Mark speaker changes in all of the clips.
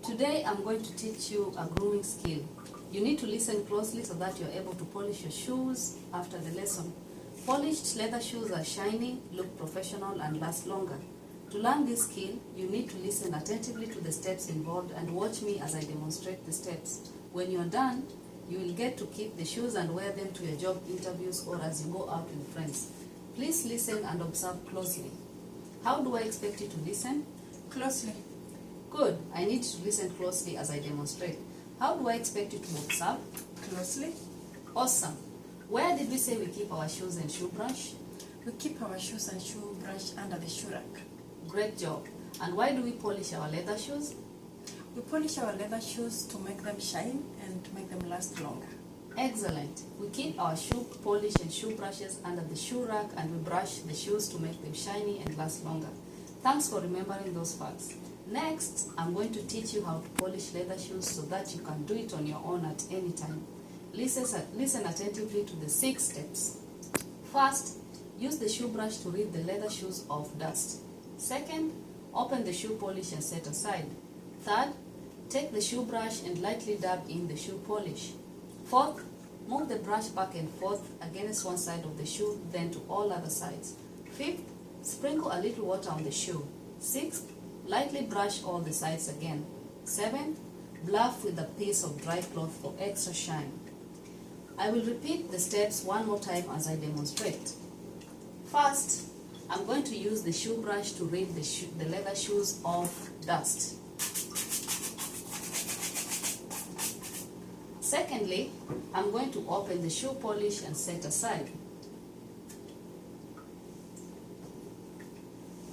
Speaker 1: Today I'm going to teach you a grooming skill. You need to listen closely so that you're able to polish your shoes after the lesson. Polished leather shoes are shiny, look professional and last longer. To learn this skill, you need to listen attentively to the steps involved and watch me as I demonstrate the steps. When you're done, you will get to keep the shoes and wear them to your job interviews or as you go out with friends. Please listen and observe closely. How do I expect you to listen?
Speaker 2: Closely.
Speaker 1: Good. I need to listen closely as I demonstrate. How do I expect you to observe?
Speaker 2: Closely.
Speaker 1: Awesome. Where did we say we keep our shoes and shoe brush?
Speaker 2: We keep our shoes and shoe brush under the shoe rack.
Speaker 1: Great job. And why do we polish our leather shoes?
Speaker 2: We polish our leather shoes to make them shine and to make them last longer.
Speaker 1: Excellent. We keep our shoe polish and shoe brushes under the shoe rack and we brush the shoes to make them shiny and last longer. Thanks for remembering those facts. Next, I'm going to teach you how to polish leather shoes so that you can do it on your own at any time. Listen attentively to the 6 steps. First, use the shoe brush to rid the leather shoes of dust. Second, open the shoe polish and set aside. Third, take the shoe brush and lightly dab in the shoe polish. Fourth, move the brush back and forth against one side of the shoe, then to all other sides. Fifth, sprinkle a little water on the shoe. Sixth, lightly brush all the sides again. Seventh, bluff with a piece of dry cloth for extra shine. I will repeat the steps one more time as I demonstrate. First, I'm going to use the shoe brush to rid the leather shoes of dust. Secondly, I'm going to open the shoe polish and set aside.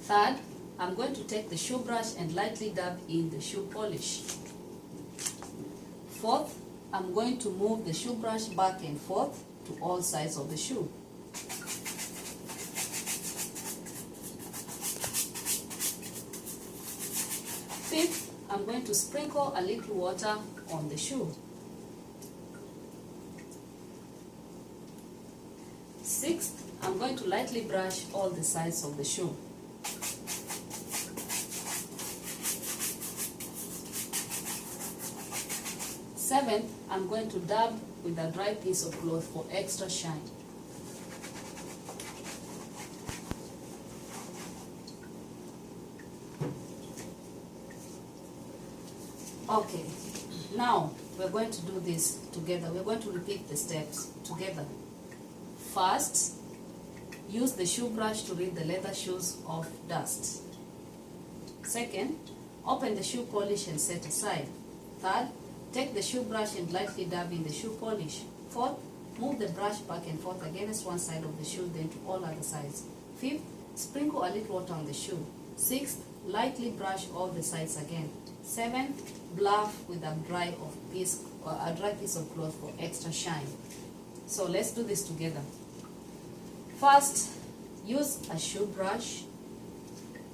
Speaker 1: Third, I'm going to take the shoe brush and lightly dab in the shoe polish. Fourth, I'm going to move the shoe brush back and forth to all sides of the shoe. Fifth, I'm going to sprinkle a little water on the shoe. Sixth, I'm going to lightly brush all the sides of the shoe. Seventh, I'm going to dab with a dry piece of cloth for extra shine. Okay, now we're going to do this together. We're going to repeat the steps together. First, use the shoe brush to rid the leather shoes of dust. Second, open the shoe polish and set aside. Third, take the shoe brush and lightly dab in the shoe polish. Fourth, move the brush back and forth against one side of the shoe, then to all other sides. Fifth, sprinkle a little water on the shoe. Sixth, lightly brush all the sides again. Seventh, bluff with a dry piece of cloth for extra shine. So let's do this together. First, use a shoe brush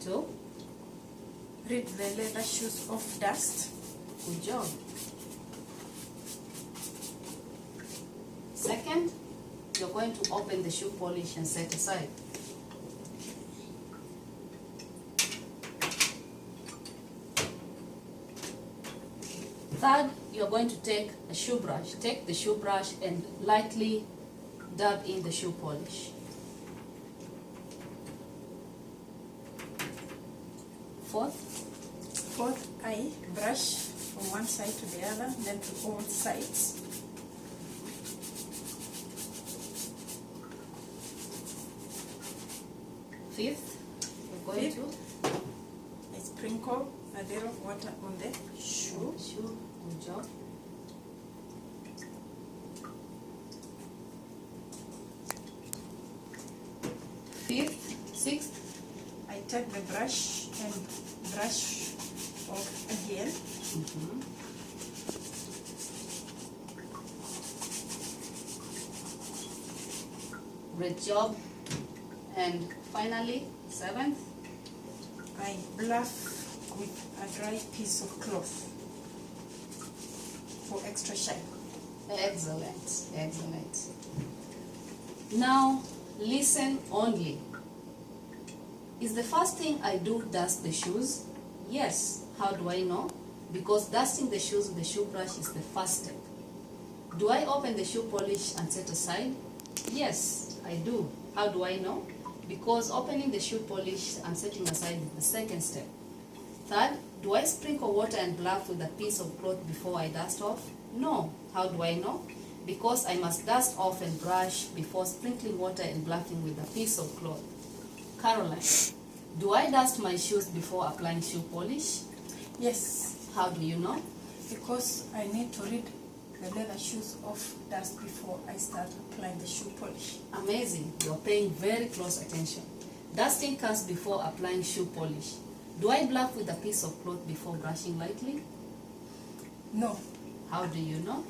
Speaker 1: to
Speaker 2: rid the leather shoes of dust.
Speaker 1: Good job. Second, you're going to open the shoe polish and set aside. Third, you're going to take a shoe brush. Take the shoe brush and lightly dab in the shoe polish.
Speaker 2: Fourth, I brush from one side to the other, then to all sides.
Speaker 1: Fifth, you're going to
Speaker 2: I sprinkle a little water on the shoe.
Speaker 1: Good job. Sixth,
Speaker 2: I take the brush and brush off again.
Speaker 1: Great job. And finally, seventh,
Speaker 2: I bluff with a dry piece of cloth for extra shine.
Speaker 1: Excellent, excellent. Now, listen only. Is the first thing I do dust the shoes? Yes. How do I know? Because dusting the shoes with the shoe brush is the first step. Do I open the shoe polish and set aside? Yes, I do. How do I know? Because opening the shoe polish and setting aside is the second step. Third, do I sprinkle water and bluff with a piece of cloth before I dust off? No. How do I know? Because I must dust off and brush before sprinkling water and bluffing with a piece of cloth. Caroline, do I dust my shoes before applying shoe polish?
Speaker 2: Yes,
Speaker 1: How do you know?
Speaker 2: because I need to rid the leather shoes of dust before I start applying the shoe polish.
Speaker 1: Amazing, you're paying very close attention. Dusting comes before applying shoe polish. Do I bluff with a piece of cloth before brushing lightly?
Speaker 2: No,
Speaker 1: How do you know?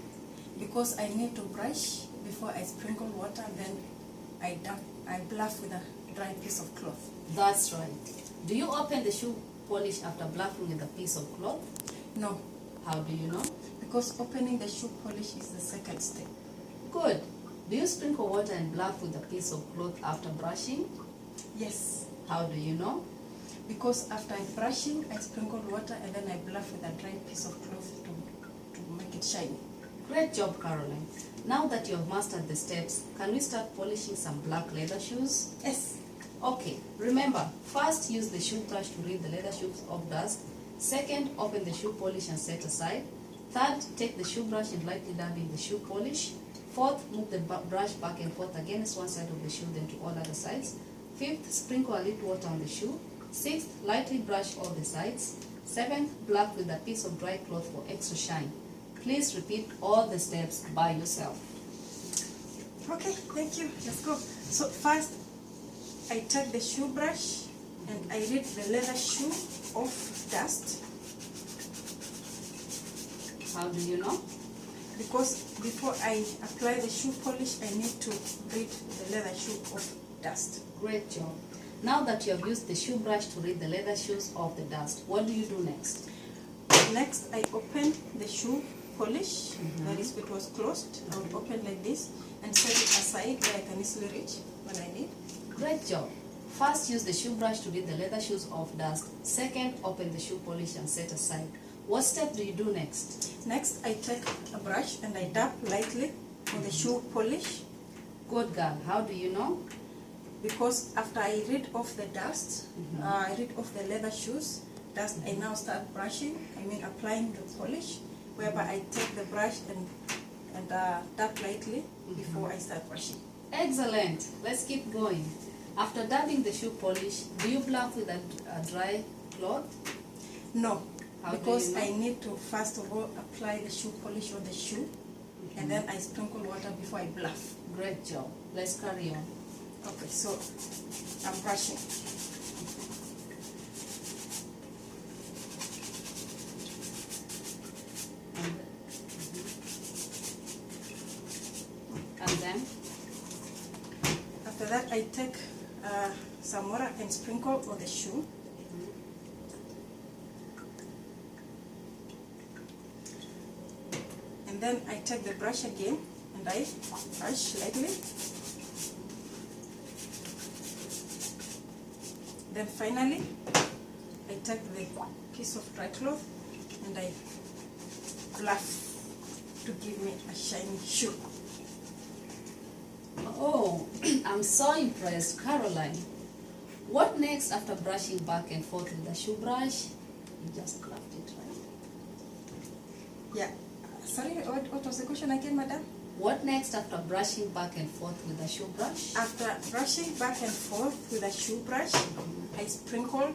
Speaker 2: because I need to brush before I sprinkle water, then I bluff with a dry piece of cloth.
Speaker 1: That's right. Do you open the shoe polish after bluffing with a piece of cloth?
Speaker 2: No,
Speaker 1: How do you know?
Speaker 2: because opening the shoe polish is the second step.
Speaker 1: Good. Do you sprinkle water and bluff with a piece of cloth after brushing?
Speaker 2: Yes,
Speaker 1: How do you know?
Speaker 2: because after brushing, I sprinkle water and then I bluff with a dry piece of cloth to make it shiny.
Speaker 1: Great job, Caroline. Now that you have mastered the steps, can we start polishing some black leather shoes?
Speaker 2: Yes,
Speaker 1: Okay, remember, first use the shoe brush to rid the leather shoes of dust. Second, open the shoe polish and set aside. Third, take the shoe brush and lightly dab in the shoe polish. Fourth, move the brush back and forth against one side of the shoe, then to all other sides. Fifth, sprinkle a little water on the shoe. Sixth, lightly brush all the sides. Seventh, bluff with a piece of dry cloth for extra shine. Please repeat all the steps by yourself.
Speaker 2: okay, thank you. Let's go. So first, I take the shoe brush and I rid the leather shoe of dust,
Speaker 1: How do you know?
Speaker 2: because before I apply the shoe polish, I need to rid the leather shoe of dust.
Speaker 1: Great job. Now that you have used the shoe brush to rid the leather shoes of the dust, what do you do next?
Speaker 2: Next, I open the shoe polish. That is, it was closed. I would open like this and set it aside where I can easily reach when I need.
Speaker 1: Great job. First, use the shoe brush to rid the leather shoes of dust. Second, open the shoe polish and set aside. What step do you do next?
Speaker 2: Next, I take a brush and I dab lightly on the shoe polish,
Speaker 1: Good girl. How do you know?
Speaker 2: because after I rid off the dust, I rid off the leather shoes dust, I now start brushing, applying the polish, whereby I take the brush and dab lightly before I start brushing.
Speaker 1: Excellent. Let's keep going. After dabbing the shoe polish, do you bluff with a dry cloth?
Speaker 2: No,
Speaker 1: How do
Speaker 2: because
Speaker 1: you know?
Speaker 2: I need to first of all apply the shoe polish on the shoe, and then I sprinkle water before I bluff.
Speaker 1: Great job. Let's carry on.
Speaker 2: Okay, so I'm brushing.
Speaker 1: And then?
Speaker 2: After that, I take some water and sprinkle on the shoe. And then I take the brush again and I brush lightly. Then finally, I take the piece of dry cloth and I bluff to give me a shiny shoe.
Speaker 1: Oh, I'm so impressed, Caroline. What next after brushing back and forth with the shoe brush? You just clapped it, right?
Speaker 2: Yeah. Sorry, what was the question again, madam?
Speaker 1: What next after brushing back and forth with the shoe brush?
Speaker 2: After brushing back and forth with a shoe brush, I sprinkle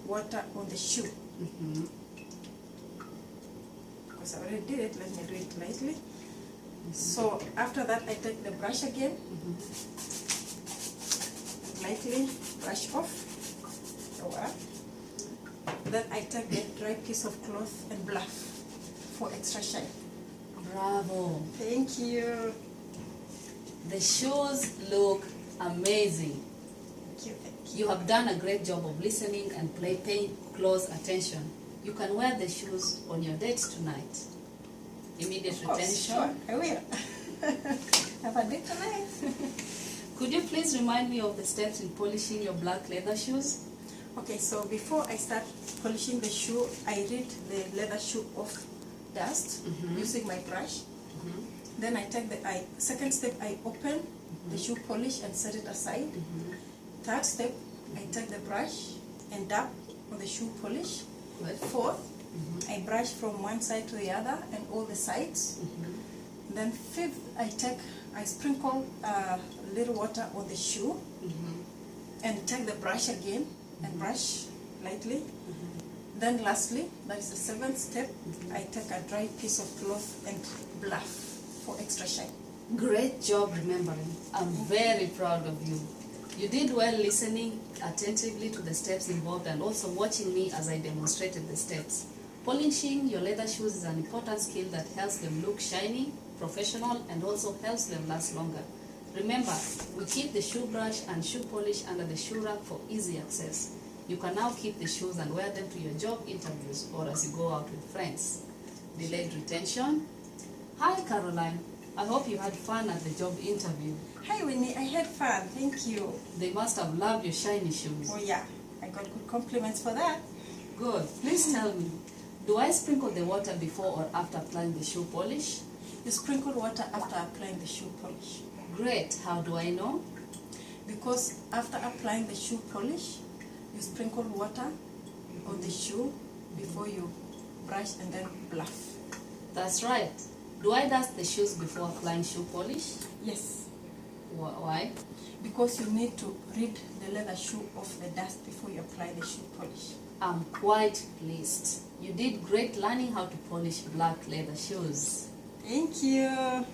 Speaker 2: water on the shoe. Because I already did it, let me do it lightly. So after that, I take the brush again, lightly brush off the water. Then I take the dry piece of cloth and bluff for extra shine.
Speaker 1: Bravo.
Speaker 2: Thank you.
Speaker 1: The shoes look amazing.
Speaker 2: Thank you, thank you.
Speaker 1: You have done a great job of listening and paying close attention. You can wear the shoes on your date tonight. Immediate
Speaker 2: Of course,
Speaker 1: retention.
Speaker 2: sure, I will. Have a date tonight.
Speaker 1: Could you please remind me of the steps in polishing your black leather shoes?
Speaker 2: Okay, so before I start polishing the shoe, I rid the leather shoe of dust using my brush. Then I take the second step, I open the shoe polish and set it aside. Third step, I take the brush and dab on the shoe polish.
Speaker 1: Good.
Speaker 2: Fourth, I brush from one side to the other and all the sides. Then fifth, I sprinkle a little water on the shoe and take the brush again and brush lightly. Then lastly, that is the seventh step, I take a dry piece of cloth and bluff for extra shine.
Speaker 1: Great job remembering. I'm very proud of you. You did well listening attentively to the steps involved and also watching me as I demonstrated the steps. Polishing your leather shoes is an important skill that helps them look shiny, professional, and also helps them last longer. Remember, we keep the shoe brush and shoe polish under the shoe rack for easy access. You can now keep the shoes and wear them to your job interviews or as you go out with friends. Delayed retention. Hi Caroline, I hope you had fun at the job interview.
Speaker 2: Hi Winnie, I had fun, thank you.
Speaker 1: They must have loved your shiny shoes.
Speaker 2: Oh yeah, I got good compliments for that.
Speaker 1: Good. Please tell me, do I sprinkle the water before or after applying the shoe polish?
Speaker 2: You sprinkle water after applying the shoe polish.
Speaker 1: Great. How do I know?
Speaker 2: Because after applying the shoe polish, you sprinkle water on the shoe before you brush and then bluff.
Speaker 1: That's right. Do I dust the shoes before applying shoe polish?
Speaker 2: Yes.
Speaker 1: Why?
Speaker 2: Because you need to rid the leather shoe of the dust before you apply the shoe polish.
Speaker 1: I'm quite pleased. You did great learning how to polish black leather shoes.
Speaker 2: Thank you.